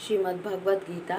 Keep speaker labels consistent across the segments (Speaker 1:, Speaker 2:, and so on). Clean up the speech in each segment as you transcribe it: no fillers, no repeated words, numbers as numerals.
Speaker 1: श्रीमद् भगवत गीता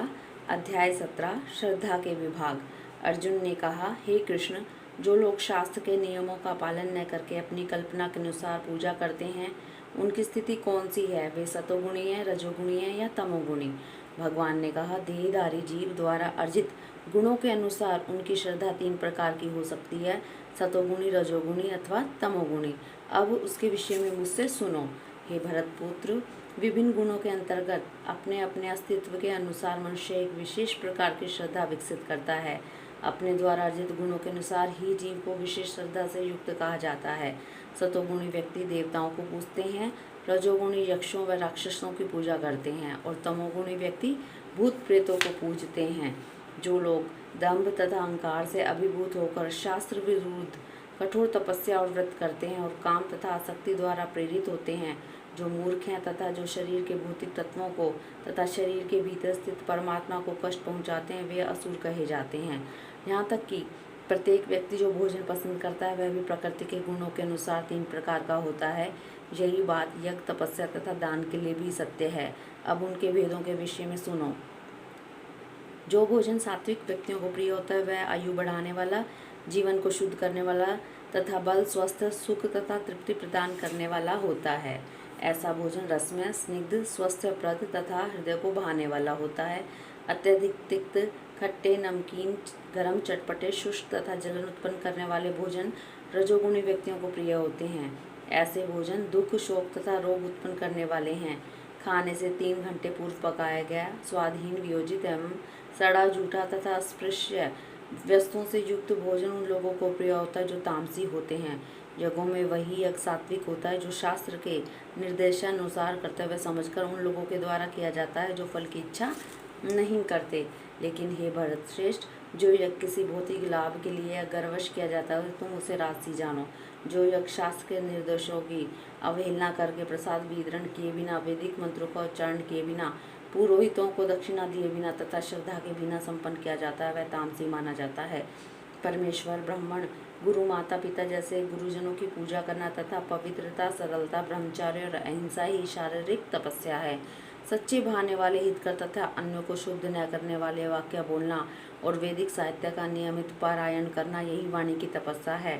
Speaker 1: अध्याय 17 श्रद्धा के विभाग। अर्जुन ने कहा, हे कृष्ण, जो लोग शास्त्र के नियमों का पालन न करके अपनी कल्पना के अनुसार पूजा करते हैं, उनकी स्थिति कौन सी है? वे सतोगुणी हैं, रजोगुणी हैं या तमोगुणी? भगवान ने कहा, देहधारी जीव द्वारा अर्जित गुणों के अनुसार उनकी श्रद्धा 3 प्रकार की हो सकती है, सतोगुणी, रजोगुणी अथवा तमोगुणी। अब उसके विषय में मुझसे सुनो। हे भरतपुत्र, विभिन्न गुणों के अंतर्गत अपने अपने अस्तित्व के अनुसार मनुष्य एक विशेष प्रकार की श्रद्धा विकसित करता है। अपने द्वारा अर्जित गुणों के अनुसार ही जीव को विशेष श्रद्धा से युक्त कहा जाता है। सतोगुणी व्यक्ति देवताओं को पूजते हैं, रजोगुणी यक्षों व राक्षसों की पूजा करते हैं और तमोगुणी व्यक्ति भूत प्रेतों को पूजते हैं। जो लोग दंभ तथा अहंकार से अभिभूत होकर शास्त्र विरुद्ध कठोर तपस्या और व्रत करते हैं और काम तथा आसक्ति द्वारा प्रेरित होते हैं, जो मूर्ख हैं तथा जो शरीर के भौतिक तत्वों को तथा शरीर के भीतर स्थित परमात्मा को कष्ट पहुंचाते हैं, वे असुर कहे जाते हैं। यहाँ तक कि प्रत्येक व्यक्ति जो भोजन पसंद करता है, वह भी प्रकृति के गुणों के अनुसार 3 प्रकार का होता है। यही बात यज्ञ, तपस्या तथा दान के लिए भी सत्य है। अब उनके भेदों के विषय में सुनो। जो भोजन सात्विक व्यक्तियों को प्रिय होता है, वह आयु बढ़ाने वाला, जीवन को शुद्ध करने वाला तथा बल, स्वस्थ, सुख तथा तृप्ति प्रदान करने वाला होता है। ऐसा भोजन रसमय, स्निग्ध, स्वास्थ्यप्रद तथा हृदय को भाने वाला होता है। अत्यधिक तिक्त, खट्टे, नमकीन, गरम, चटपटे, शुष्क तथा जलन उत्पन्न करने वाले भोजन रजोगुणी व्यक्तियों को प्रिय होते हैं। ऐसे भोजन दुख, शोक तथा रोग उत्पन्न करने वाले हैं। खाने से 3 घंटे पूर्व पकाया गया, स्वादहीन, वियोजित एवं सड़ा, जूठा तथा अस्पृश्य वस्तुओं से युक्त भोजन उन लोगों को प्रिय होता है जो तामसी होते हैं। यज्ञों में वही यज्ञ सात्विक होता है जो शास्त्र के निर्देशानुसार कर्तव्य समझकर उन लोगों के द्वारा किया जाता है जो फल की इच्छा नहीं करते। लेकिन हे भरत श्रेष्ठ, जो यज्ञ किसी भौतिक लाभ के लिए या गर्वश किया जाता है, तुम उसे राजसी जानो। जो यज्ञ शास्त्र के निर्देशों की अवहेलना करके प्रसाद वितरण किए बिना, वैदिक मंत्रों का उच्चारण किए बिना, पुरोहितों को दक्षिणा दिए बिना तथा श्रद्धा के बिना संपन्न किया जाता है, वह तामसी माना जाता है। परमेश्वर, ब्राह्मण, गुरु, माता पिता जैसे गुरुजनों की पूजा करना तथा पवित्रता, सरलता, ब्रह्मचर्य और अहिंसा ही शारीरिक तपस्या है। सच्चे भाने वाले, हितकर तथा अन्यों को शुद्ध न करने वाले वाक्य बोलना और वैदिक साहित्य का नियमित पारायण करना, यही वाणी की तपस्या है।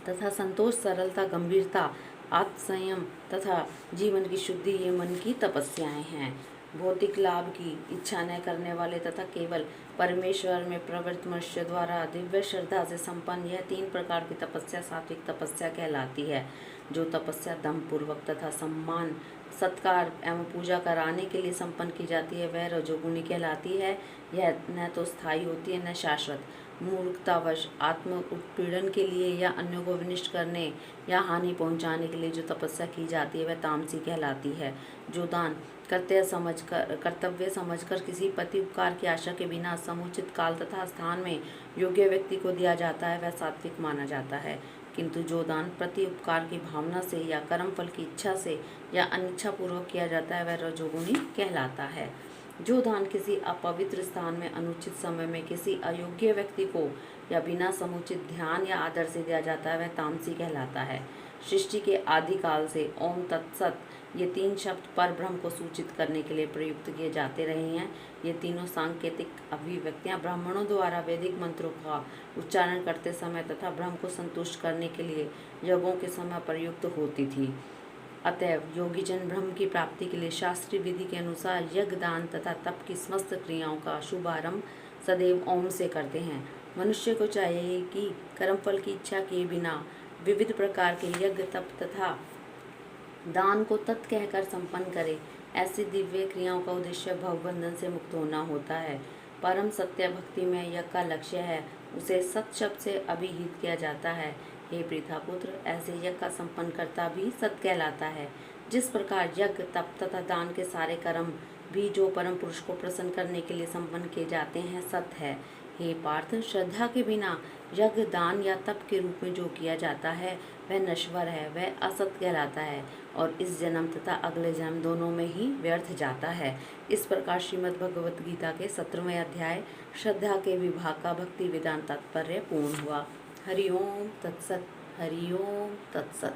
Speaker 1: तथा संतोष, सरलता, गंभीरता, आत्मसंयम तथा जीवन की शुद्धि, ये मन की तपस्याएं हैं। भौतिक लाभ की इच्छा न करने वाले तथा केवल परमेश्वर में प्रवृत्त मनुष्य द्वारा दिव्य श्रद्धा से संपन्न यह 3 प्रकार की तपस्या सात्विक तपस्या कहलाती है। जो तपस्या दम्भपूर्वक तथा सम्मान, सत्कार एवं पूजा कराने के लिए संपन्न की जाती है, वह रजोगुणी कहलाती है। यह न तो स्थायी होती है न शाश्वत। मूर्खतावश आत्म उत्पीड़न के लिए या अन्यों को विनिष्ट करने या हानि पहुंचाने के लिए जो तपस्या की जाती है, वह तामसी कहलाती है। जो दान कर्तव्य समझकर किसी प्रति उपकार की आशा के बिना समुचित काल तथा स्थान में योग्य व्यक्ति को दिया जाता है, वह सात्विक माना जाता है। किंतु जो दान प्रति उपकार की भावना से या कर्म फल की इच्छा से या अनिच्छा पूर्वक किया जाता है, वह रजोगुणी कहलाता है। जो दान किसी अपवित्र स्थान में अनुचित समय में किसी अयोग्य व्यक्ति को या बिना समुचित ध्यान या आदर से दिया जाता है, वह तामसी कहलाता है। सृष्टि के आदि काल से ओम तत्सत ये 3 शब्द पर ब्रह्म को सूचित करने के लिए प्रयुक्त किए जाते रहे हैं। ये तीनों सांकेतिक अभिव्यक्तियां ब्राह्मणों द्वारा वैदिक मंत्रों का उच्चारण करते समय तथा ब्रह्म को संतुष्ट करने के लिए यज्ञों के समय प्रयुक्त होती थी। अतएव योगी जन ब्रह्म की प्राप्ति के लिए शास्त्रीय विधि के अनुसार यज्ञ, दान तथा तप की समस्त क्रियाओं का शुभारंभ सदैव ओम से करते हैं। मनुष्य को चाहिए कि कर्मफल की इच्छा किए बिना विविध प्रकार के यज्ञ, तप तथा दान को तत् कहकर संपन्न करे। ऐसी दिव्य क्रियाओं का उद्देश्य भवबंधन से मुक्त होना होता है। परम सत्य भक्ति में यज्ञ का लक्ष्य है, उसे सत शब्द से अभिहित किया जाता है। हे पृथापुत्र, ऐसे यज्ञ का संपन्न करता भी सत कहलाता है। जिस प्रकार यज्ञ, तप तथा दान के सारे कर्म भी जो परम पुरुष को प्रसन्न करने के लिए संपन्न किए जाते हैं, सत है। हे पार्थ, श्रद्धा के बिना यज्ञ, दान या तप के रूप में जो किया जाता है, वह नश्वर है, वह असत कहलाता है और इस जन्म तथा अगले जन्म दोनों में ही व्यर्थ जाता है। इस प्रकार श्रीमद् भगवत गीता के 17वें अध्याय श्रद्धा के विभाग का भक्ति वेदांत तात्पर्य पूर्ण हुआ। हरि ओम तत्सत। हरि ओम तत्सत।